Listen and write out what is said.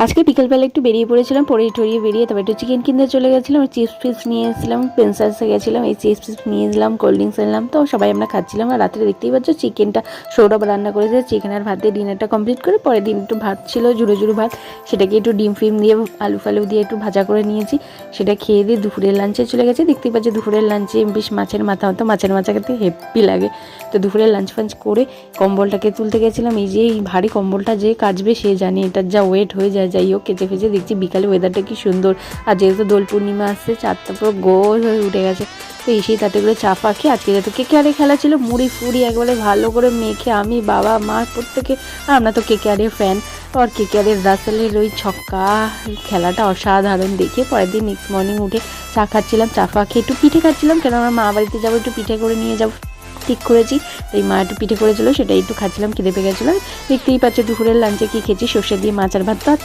আজকে বিকেলবেলা একটু বেরিয়ে পড়েছিলাম, পড়িয়ে বেরিয়ে তবে একটু চিকেন কিনতে চলে গেছিলাম, চিপস ফিপস নিয়ে এসেছিলাম, প্রিন্সেসে গেছিলাম, এই চিপস ফিপস নিয়ে এলাম, কোল্ড ড্রিঙ্কস নিলাম। তো সবাই আমরা খাচ্ছিলাম। আর রাত্রে দেখতেই পাচ্ছ চিকেনটা সৌরভ রান্না করেছে। চিকেন আর ভাত দিয়ে ডিনারটা কমপ্লিট করে পরের দিন একটু ভাত ছিল, ঝুড়ো ভাত, সেটাকে একটু ডিম ফিম দিয়ে আলু ফালু দিয়ে একটু ভাজা করে নিয়েছি। সেটা খেয়ে দিয়ে দুপুরের লাঞ্চে চলে গেছে। দেখতেই পাচ্ছি দুপুরের লাঞ্চে বেশ মাছের মাথা হতো, মাছের মাথা খেতে হেভি লাগে। তো দুপুরের লাঞ্চ ফাঞ্চ করে কম্বলটাকে তুলতে গেছিলাম। এই যে এই ভারী কম্বলটা যে কাচবে সে জানে, এটার যা ওয়েট হয়ে যায়। যাই হোক কেচে ফেচে দেখছি বিকালে ওয়েদারটা কি সুন্দর। আর যেহেতু দোল পূর্ণিমা আসছে, চারটা পুরো গোল হয়ে উঠে গেছে। তো এসেই তাতে করে চা ফা খেয়ে, আজকে যেহেতু কেকেআরে খেলা ছিল, মুড়ি ফুড়ি একবারে ভালো করে মেখে আমি বাবা মা প্রত্যেকে, আর আমরা তো কেকেআরের ফ্যান। আর কেকেআরের রাসেলের ওই ছক্কা খেলাটা অসাধারণ দেখে পরের দিন নেক্সট মর্নিং উঠে চা খাচ্ছিলাম, চা ফা খেয়ে একটু পিঠে খাচ্ছিলাম, কেন আমার মা বাড়িতে যাবো, একটু পিঠে করে নিয়ে যাবো ঠিক করেছি। এই মা একটু পিঠে করেছিল, সেটাই একটু খাচ্ছিলাম, খিদে পেয়ে গেছিলো। দেখতেই পাচ্ছি দুপুরের লাঞ্চে কি খেয়েছি, সর্ষে দিয়ে মাছ আর ভাত।